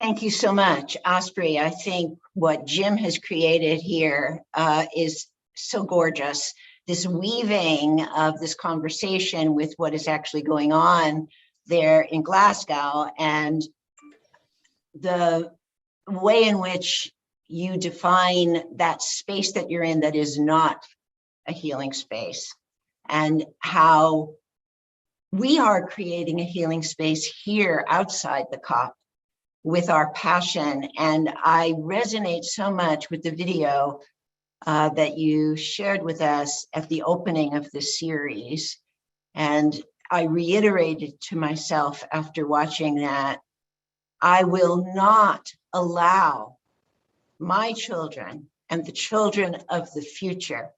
Thank you so much, Osprey. I think what Jim has created here is so gorgeous. This weaving of this conversation with what is actually going on there in Glasgow, and the way in which you define that space that you're in that is not a healing space, and how we are creating a healing space here outside the COP with our passion. And I resonate so much with the video that you shared with us at the opening of this series. And I reiterated to myself after watching that, I will not allow my children and the children of the future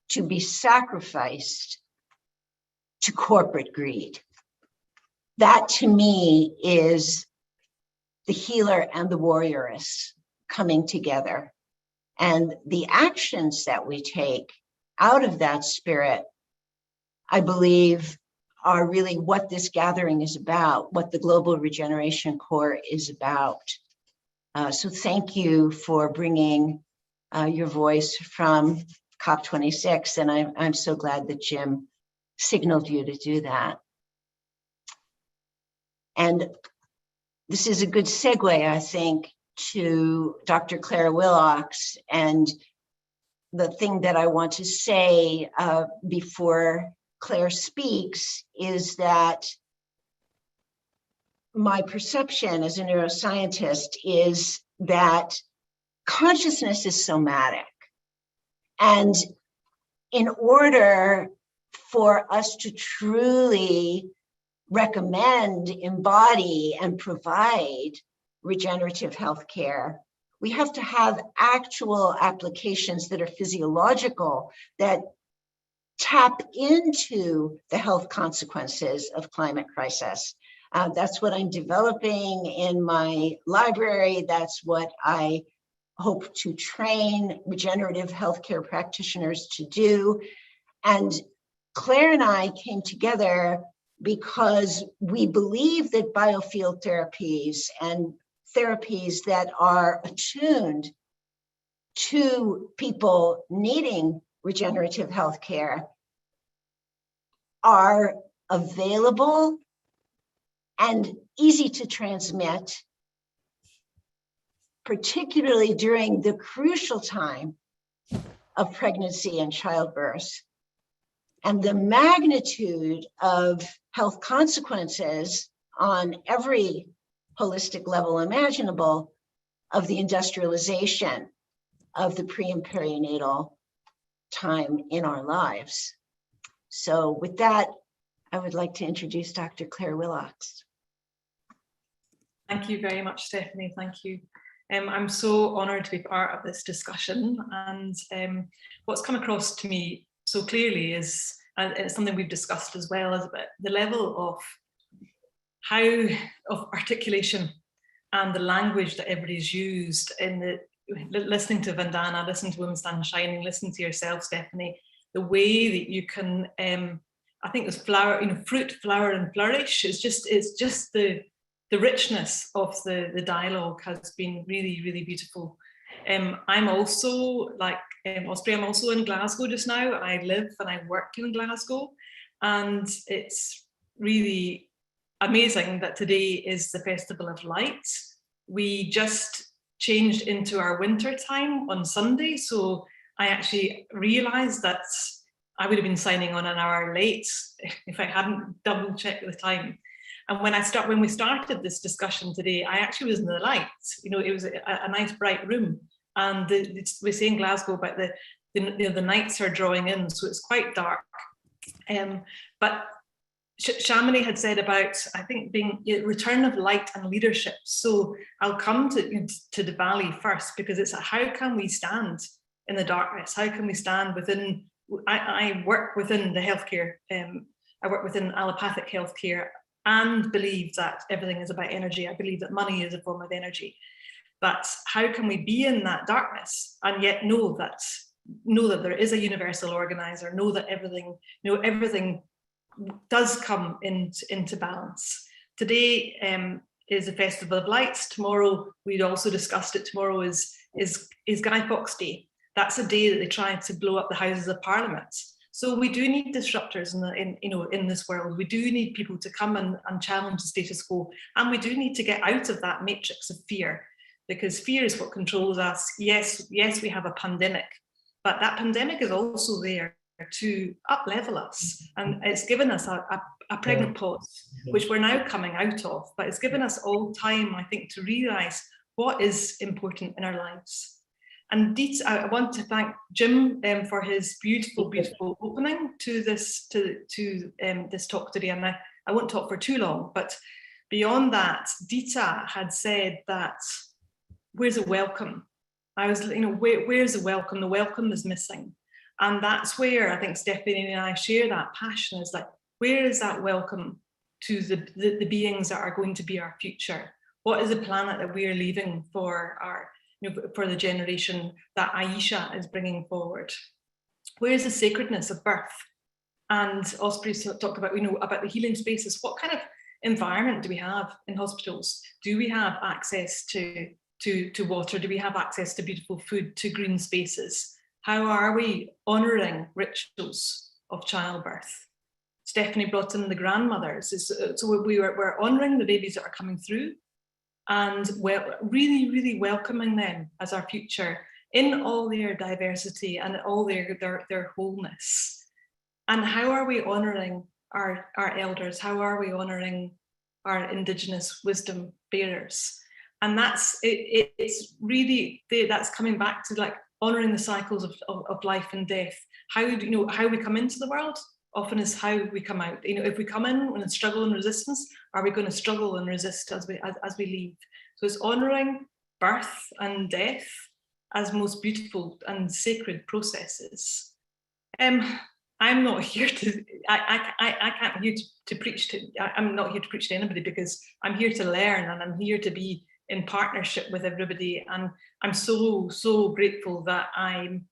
to be sacrificed to corporate greed. That to me is the healer and the warrioress coming together. And the actions that we take out of that spirit, I believe, are really what this gathering is about, what the Global Regeneration Corps is about. So thank you for bringing your voice from COP26, and I'm so glad that Jim signaled you to do that. And this is a good segue, I think, to Dr. Clara Willocks. And the thing that I want to say before Claire speaks is that my perception as a neuroscientist is that consciousness is somatic. And in order for us to truly recommend, embody, and provide regenerative healthcare, we have to have actual applications that are physiological, that tap into the health consequences of climate crisis. That's what I'm developing in my library. That's what I hope to train regenerative healthcare practitioners to do. And Claire and I came together because we believe that biofield therapies and therapies that are attuned to people needing regenerative healthcare are available and easy to transmit, particularly during the crucial time of pregnancy and childbirth. And the magnitude of health consequences on every holistic level imaginable of the industrialization of the pre and perinatal time in our lives. So with that, I would like to introduce Dr. Claire Willocks. Thank you very much, Stephanie. Thank you. I'm so honoured to be part of this discussion, and what's come across to me so clearly is, and it's something we've discussed as well, is about the level of articulation and the language that everybody's used in the listening to Vandana, listening to Women Stand Shining, listening to yourself, Stephanie, the way that you can, I think there's flower, fruit, flower, and flourish. It's just the richness of the dialogue has been really, really beautiful. I'm also, like Osprey, I'm also in Glasgow just now. I live and I work in Glasgow, and it's really amazing that today is the Festival of Light. We just changed into our winter time on Sunday, so I actually realised that I would have been signing on an hour late if I hadn't double checked the time. And when we started this discussion today, I actually was in the light. It was a nice bright room, and we say in Glasgow about the nights are drawing in, so it's quite dark. But Shamini had said about, I think, being a return of light and leadership. So I'll come to Diwali first, because it's how can we stand in the darkness? How can we stand within? I work within the healthcare. I work within allopathic healthcare, and believe that everything is about energy. I believe that money is a form of energy. But how can we be in that darkness and yet know that there is a universal organizer, know that everything does come into balance. Today, is the Festival of Lights. Tomorrow, we'd also discussed it, tomorrow is Guy Fawkes Day. That's a day that they try to blow up the Houses of Parliament. So we do need disruptors in this world. We do need people to come and challenge the status quo. And we do need to get out of that matrix of fear, because fear is what controls us. Yes, we have a pandemic, but that pandemic is also there to up-level us. And it's given us a pregnant pause, which we're now coming out of, but it's given us all time, I think, to realise what is important in our lives. And I want to thank Jim for his beautiful opening to this this talk today. And I won't talk for too long, but beyond that, Dita had said that, where's a welcome? I was, where's the welcome? The welcome is missing. And that's where I think Stephanie and I share that passion, is like, where is that welcome to the beings that are going to be our future? What is the planet that we are leaving for for the generation that Aisha is bringing forward? Where is the sacredness of birth? And Osprey talked about, about the healing spaces. What kind of environment do we have in hospitals? Do we have access to water? Do we have access to beautiful food, to green spaces? How are we honouring rituals of childbirth? Stephanie brought in the grandmothers. So we're honouring the babies that are coming through, and really, really welcoming them as our future in all their diversity and all their wholeness. And how are we honouring our elders? How are we honouring our Indigenous wisdom bearers? And it's really, that's coming back to like honouring the cycles of life and death. How we come into the world often is how we come out. If we come in with struggle and resistance, are we going to struggle and resist as we leave? So it's honouring birth and death as most beautiful and sacred processes. I'm not here to, I can't here to preach to, I'm not here to preach to anybody, because I'm here to learn, and I'm here to be in partnership with everybody. And I'm so, so grateful that I'm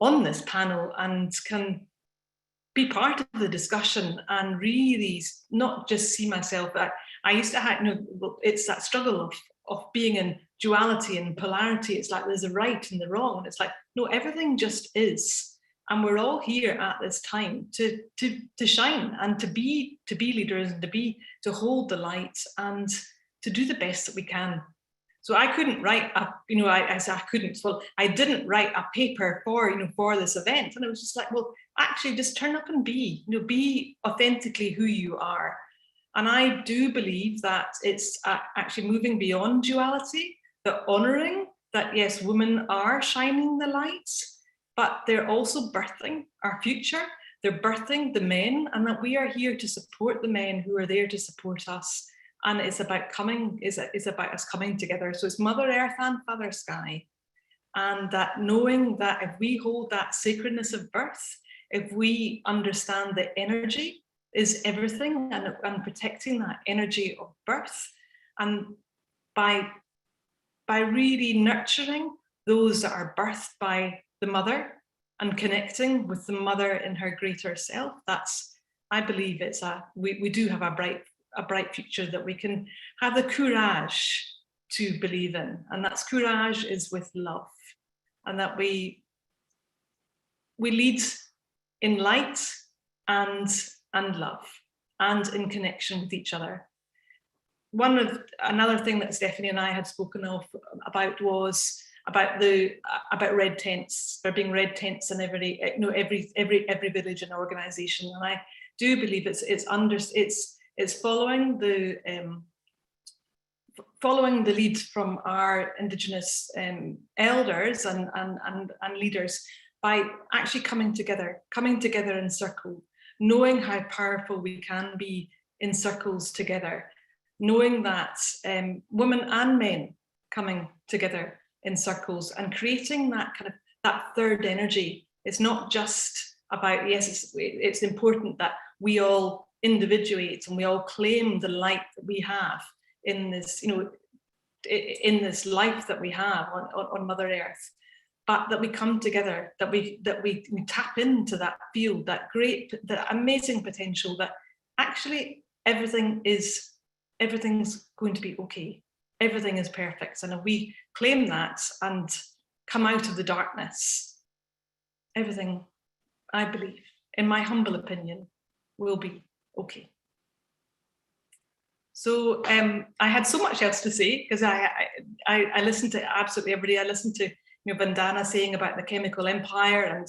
on this panel and can be part of the discussion, and really not just see myself that I used to have, it's that struggle of being in duality and polarity. It's like there's a right and the wrong. And it's like, no, everything just is. And we're all here at this time to shine and to be leaders, and to hold the light and to do the best that we can. So I couldn't write I didn't write a paper for this event. And it was just like, well, actually just turn up and be authentically who you are. And I do believe that it's actually moving beyond duality, that honouring that, yes, women are shining the lights, but they're also birthing our future. They're birthing the men, and that we are here to support the men who are there to support us. And it's about about us coming together. So it's Mother Earth and Father Sky. And that knowing that if we hold that sacredness of birth, if we understand that energy is everything, and protecting that energy of birth, and by really nurturing those that are birthed by the mother and connecting with the mother in her greater self, I believe we do have a bright future that we can have the courage to believe in. And that's courage is with love, and that we lead in light and love, and in connection with each other. Another thing that Stephanie and I had spoken about was about red tents. There being red tents in every village and organisation, and I do believe it's following the lead from our Indigenous elders and leaders, by actually coming together in circle, knowing how powerful we can be in circles together, knowing that women and men coming together in circles and creating that third energy. It's not just about, yes, it's important that we all individuate and we all claim the light that we have in this, in this life that we have on Mother Earth, but that we come together, that we tap into that field, that amazing potential, that actually everything is everything's going to be okay. Everything is perfect. And if we claim that and come out of the darkness, everything, I believe, in my humble opinion, will be okay. So I had so much else to say, because I listened to absolutely everybody. I listened to Vandana saying about the chemical empire, and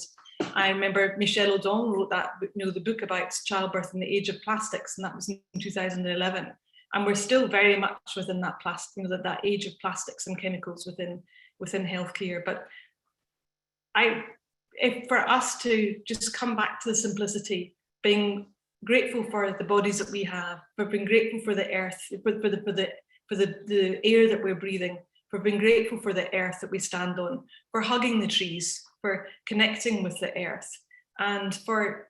I remember Michelle O'Donnell wrote that, the book about childbirth in the age of plastics, and that was in 2011. And we're still very much within that plastic, that age of plastics and chemicals within healthcare. But if for us to just come back to the simplicity, being grateful for the bodies that we have, for being grateful for the earth, for the air that we're breathing, for being grateful for the earth that we stand on, for hugging the trees, for connecting with the earth, and for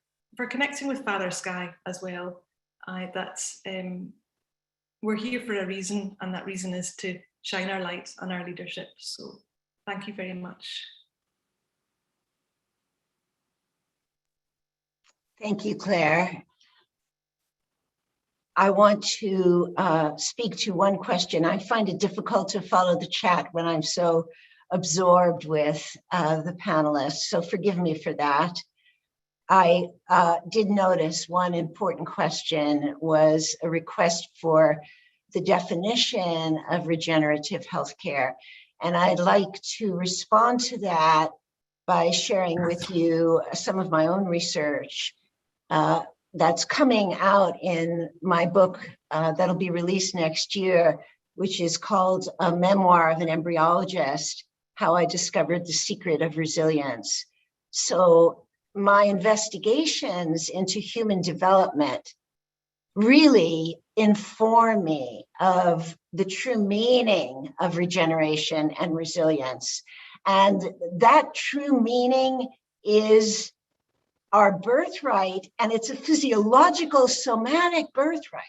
connecting with Father Sky as well. We're here for a reason, and that reason is to shine our light on our leadership. So thank you very much. Thank you, Claire. I want to speak to one question. I find it difficult to follow the chat when I'm so absorbed with the panelists, so forgive me for that. I did notice one important question was a request for the definition of regenerative healthcare. And I'd like to respond to that by sharing with you some of my own research that's coming out in my book that'll be released next year, which is called A Memoir of an Embryologist, How I Discovered the Secret of Resilience. So my investigations into human development really inform me of the true meaning of regeneration and resilience. And that true meaning is our birthright, and it's a physiological somatic birthright.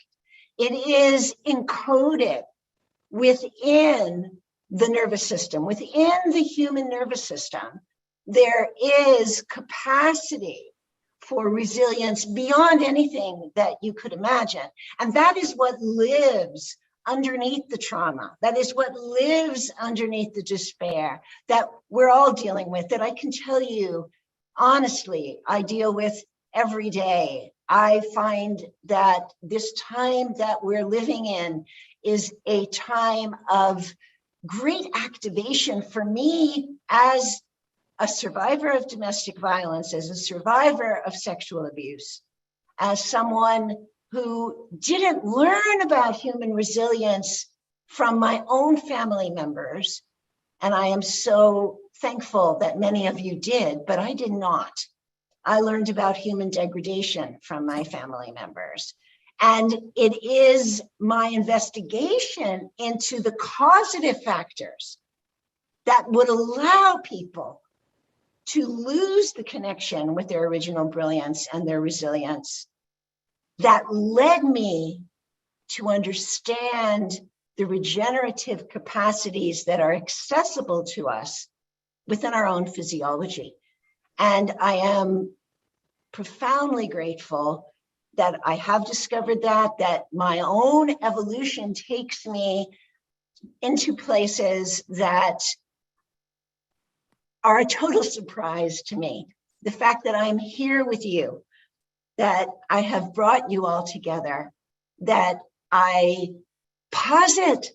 It is encoded within the nervous system, within the human nervous system. There is capacity for resilience beyond anything that you could imagine. And that is what lives underneath the trauma. That is what lives underneath the despair that we're all dealing with, that I can tell you, honestly, I deal with every day. I find that this time that we're living in is a time of great activation for me as a survivor of domestic violence, as a survivor of sexual abuse, as someone who didn't learn about human resilience from my own family members. And I am so thankful that many of you did, but I did not. I learned about human degradation from my family members. And it is my investigation into the causative factors that would allow people to lose the connection with their original brilliance and their resilience that led me to understand the regenerative capacities that are accessible to us within our own physiology. And I am profoundly grateful that I have discovered that my own evolution takes me into places that are a total surprise to me. The fact that I'm here with you, that I have brought you all together, that I posit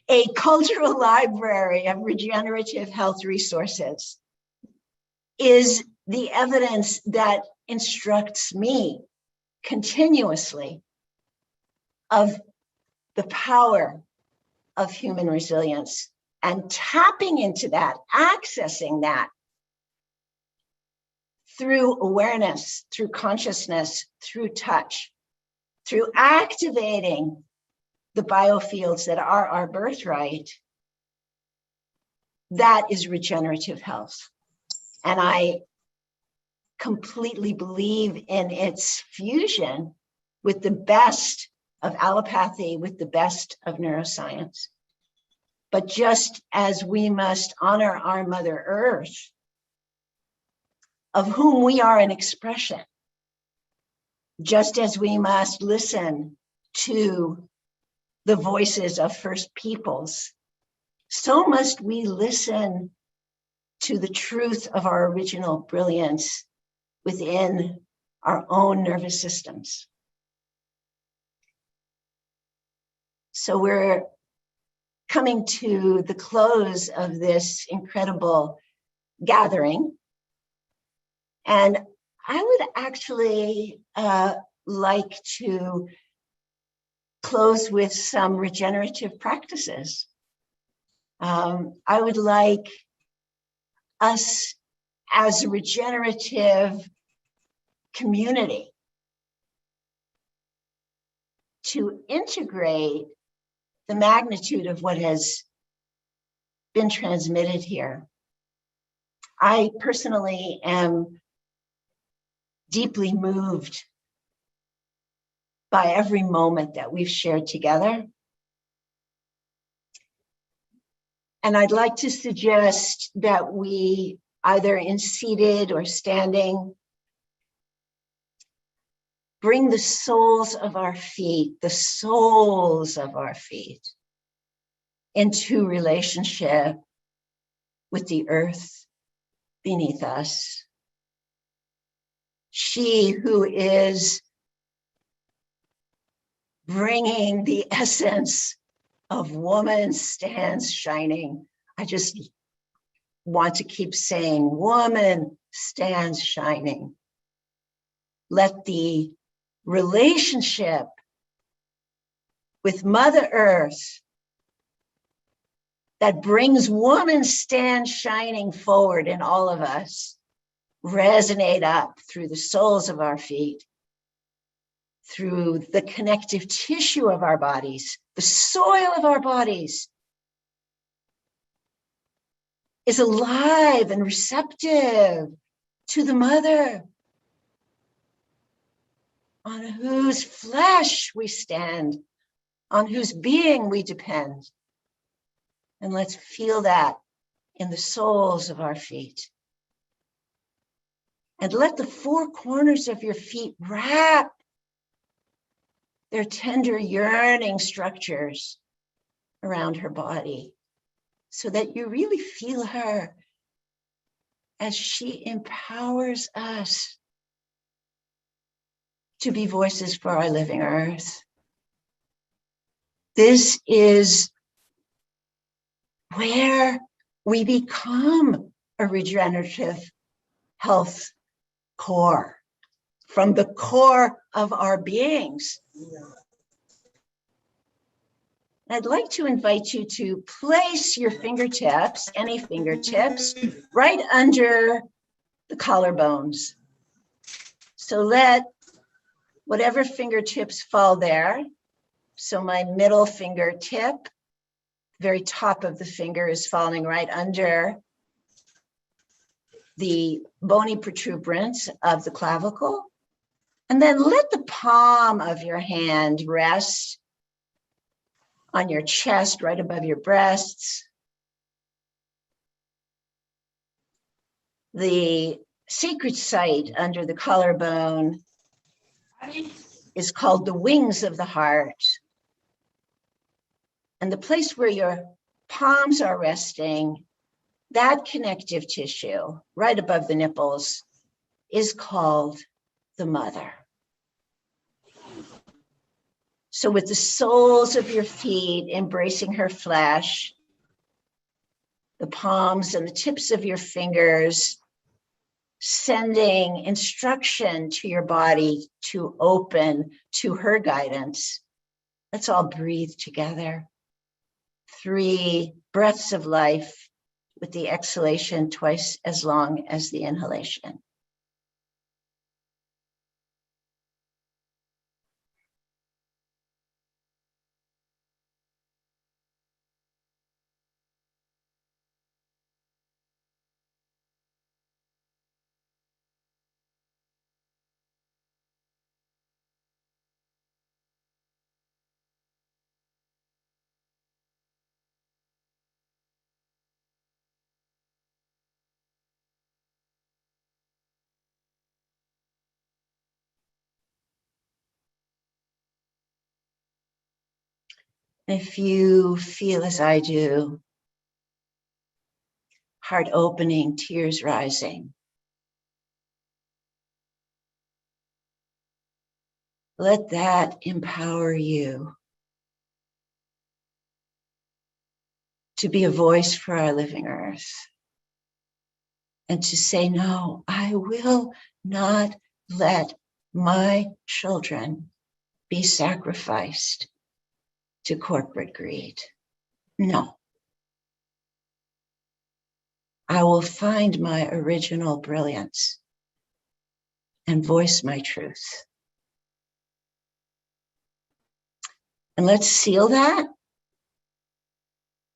a cultural library of regenerative health resources is the evidence that instructs me continuously of the power of human resilience, and tapping into that, accessing that through awareness, through consciousness, through touch, through activating the biofields that are our birthright. That is regenerative health. And I completely believe in its fusion with the best of allopathy, with the best of neuroscience. But just as we must honor our Mother Earth, of whom we are an expression, just as we must listen to the voices of First Peoples, so must we listen to the truth of our original brilliance within our own nervous systems. So we're coming to the close of this incredible gathering. And I would actually like to close with some regenerative practices. I would like us as a regenerative community to integrate the magnitude of what has been transmitted here. I personally am deeply moved by every moment that we've shared together. And I'd like to suggest that we, either in seated or standing, bring the soles of our feet, into relationship with the earth beneath us. She who is bringing the essence of woman stands shining. I just want to keep saying, woman stands shining. Let the relationship with Mother Earth that brings woman stand shining forward in all of us resonate up through the soles of our feet, through the connective tissue of our bodies. The soil of our bodies is alive and receptive to the mother on whose flesh we stand, on whose being we depend. And let's feel that in the soles of our feet. And let the four corners of your feet wrap their tender, yearning structures around her body, so that you really feel her as she empowers us to be voices for our living earth. This is where we become a regenerative health core, from the core of our beings. I'd like to invite you to place your fingertips, any fingertips, right under the collarbones. So let whatever fingertips fall there. So my middle fingertip, very top of the finger, is falling right under the bony protuberance of the clavicle. And then let the palm of your hand rest on your chest, right above your breasts. The sacred site under the collarbone is called the wings of the heart. And the place where your palms are resting, that connective tissue right above the nipples, is called the mother. So with the soles of your feet embracing her flesh, the palms and the tips of your fingers sending instruction to your body to open to her guidance. Let's all breathe together. 3 breaths of life with the exhalation twice as long as the inhalation. If you feel as I do, heart opening, tears rising, let that empower you to be a voice for our living earth and to say, no, I will not let my children be sacrificed to corporate greed. No. I will find my original brilliance and voice my truth. And let's seal that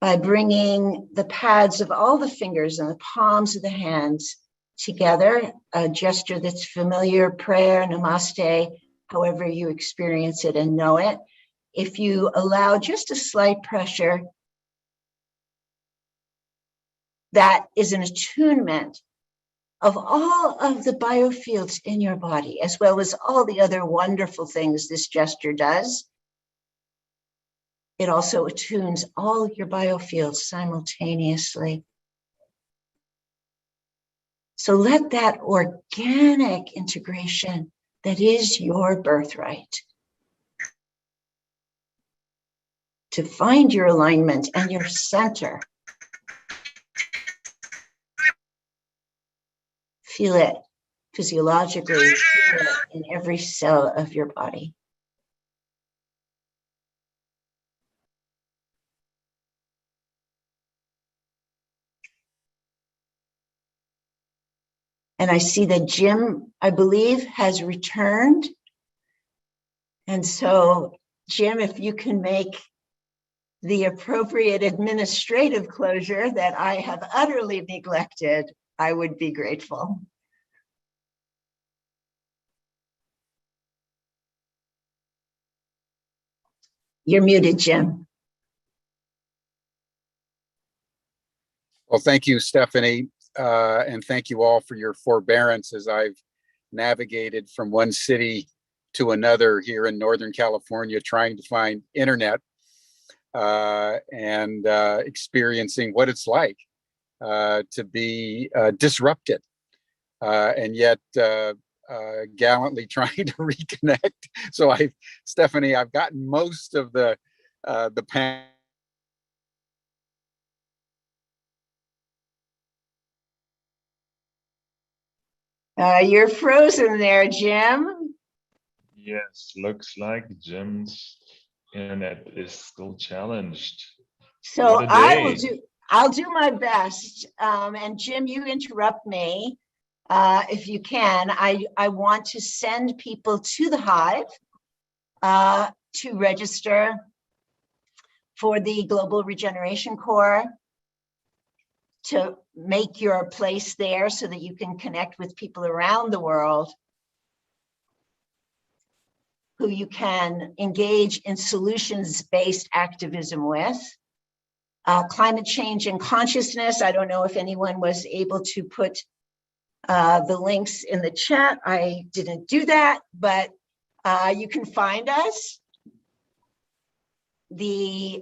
by bringing the pads of all the fingers and the palms of the hands together, a gesture that's familiar, prayer, namaste, however you experience it and know it. If you allow just a slight pressure, that is an attunement of all of the biofields in your body, as well as all the other wonderful things this gesture does. It also attunes all your biofields simultaneously. So let that organic integration that is your birthright to find your alignment and your center. Feel it physiologically, feel it in every cell of your body. And I see that Jim, I believe, has returned. And so, Jim, if you can make the appropriate administrative closure that I have utterly neglected, I would be grateful. You're muted, Jim. Well, thank you, Stephanie. And thank you all for your forbearance as I've navigated from one city to another here in Northern California, trying to find internet and experiencing what it's like to be disrupted and yet gallantly trying to reconnect. So Stephanie, I've gotten most of the panel. You're frozen there, Jim. Yes, looks like Jim's internet is still challenged. So I'll do my best. And Jim, you interrupt me if you can. I want to send people to the Hive to register for the Global Regeneration Corps, to make your place there so that you can connect with people around the world who you can engage in solutions-based activism with. Climate change and consciousness. I don't know if anyone was able to put the links in the chat. I didn't do that, but you can find us. The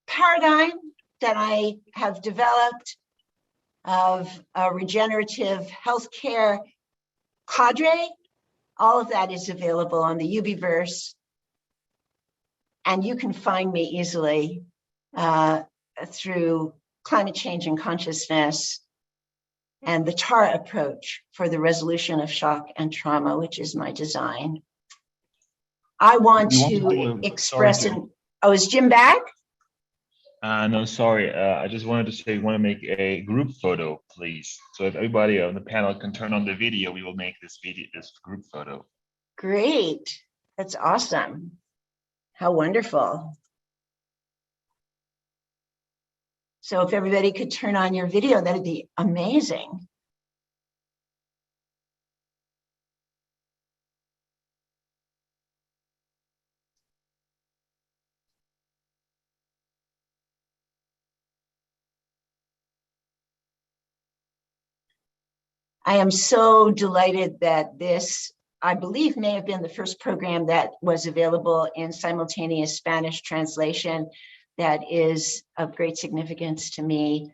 paradigm that I have developed of a regenerative healthcare cadre, all of that is available on the Ubiverse. And you can find me easily through climate change and consciousness and the TARA approach for the resolution of shock and trauma, which is my design. I want to express an, oh, is Jim back? No, sorry. I just wanted to say, want to make a group photo, please. So if everybody on the panel can turn on the video, we will make this group photo. Great. That's awesome. How wonderful. So if everybody could turn on your video, that'd be amazing. I am so delighted that this I believe may have been the first program that was available in simultaneous Spanish translation. That is of great significance to me.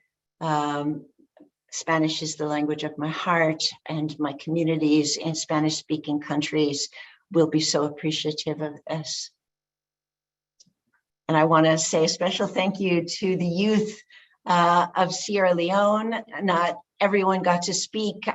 Spanish is the language of my heart, and my communities in Spanish-speaking countries will be so appreciative of this. And I want to say a special thank you to the youth of Sierra Leone. Not everyone got to speak.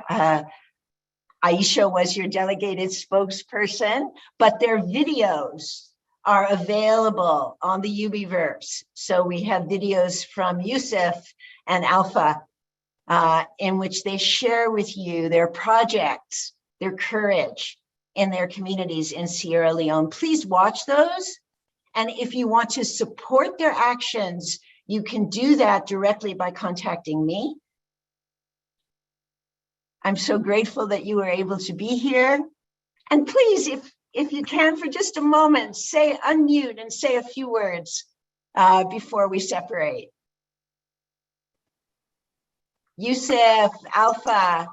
Aisha was your delegated spokesperson, but their videos are available on the Ubiverse. So we have videos from Yusuf and Alpha in which they share with you their projects, their courage in their communities in Sierra Leone. Please watch those. And if you want to support their actions, you can do that directly by contacting me. I'm so grateful that you were able to be here. And please, if you can, for just a moment, unmute and say a few words before we separate. Yusuf, Alpha.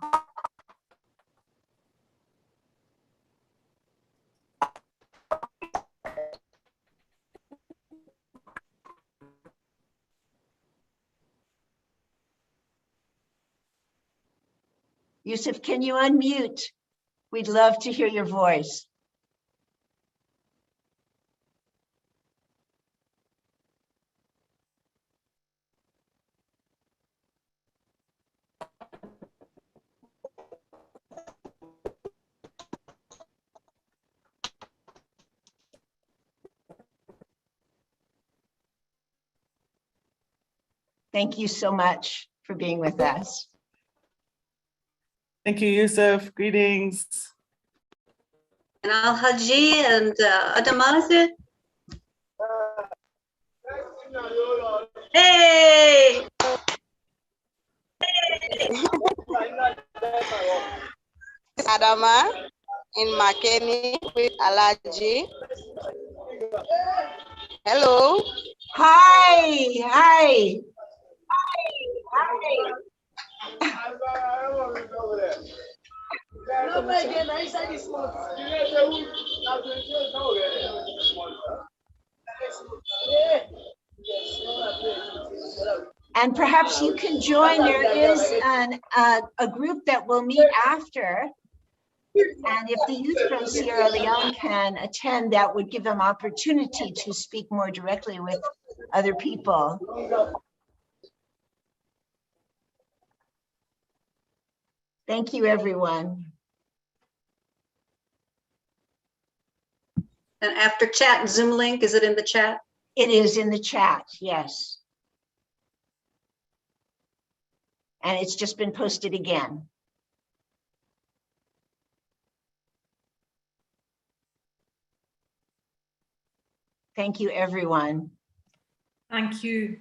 Yusuf, can you unmute? We'd love to hear your voice. Thank you so much for being with us. Thank you, Yusuf. Greetings. And Al Haji and Adamazit. Hey! Adama in Makeni with Alaji. Hello. Hi, hi. And perhaps you can join. There is a group that will meet after. And if the youth from Sierra Leone can attend, that would give them opportunity to speak more directly with other people. Thank you, everyone. And after chat and Zoom link, is it in the chat? It is in the chat, yes. And it's just been posted again. Thank you, everyone. Thank you.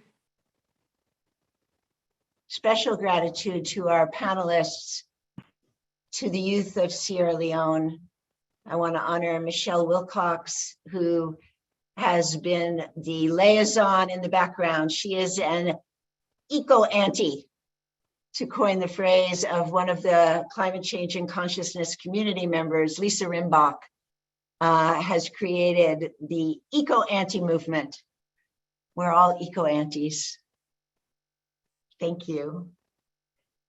Special gratitude to our panelists, to the youth of Sierra Leone. I want to honor Michelle Wilcox, who has been the liaison in the background. She is an eco-auntie, to coin the phrase of one of the climate change and consciousness community members, Lisa Rimbach, has created the eco-auntie movement. We're all eco-aunties. Thank you.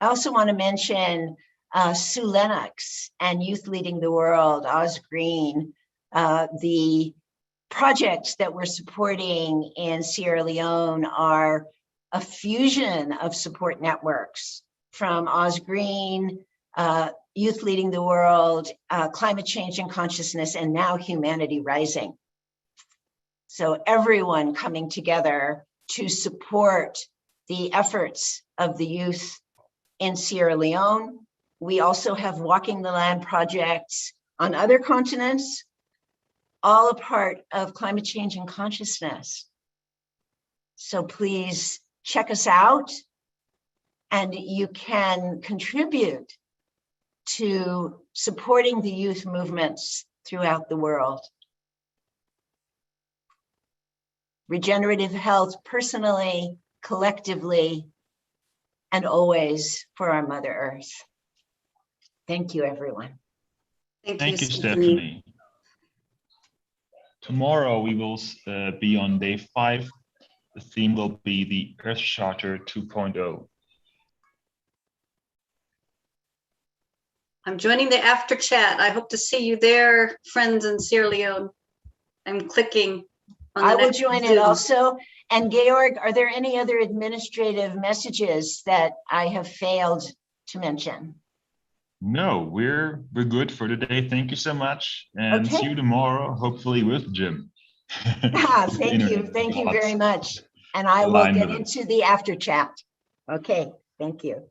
I also want to mention Sue Lennox and Youth Leading the World, Oz Green, the projects that we're supporting in Sierra Leone are a fusion of support networks from Oz Green, Youth Leading the World, Climate Change and Consciousness, and now Humanity Rising. So everyone coming together to support the efforts of the youth in Sierra Leone. We also have Walking the Land projects on other continents, all a part of Climate Change and Consciousness. So please check us out, and you can contribute to supporting the youth movements throughout the world. Regenerative health personally, collectively, and always for our Mother Earth. Thank you, everyone. Thank you, Stephanie. Tomorrow we will be on day 5. The theme will be the Earth Charter 2.0. I'm joining the after chat. I hope to see you there, friends in Sierra Leone. I'm clicking on the I will next join it Zoom. also. And Georg, are there any other administrative messages that I have failed to mention? No, we're good for today. Thank you so much, and Okay. see you tomorrow, hopefully with Jim. Thank you very much. And I will get into the after chat. Okay, thank you.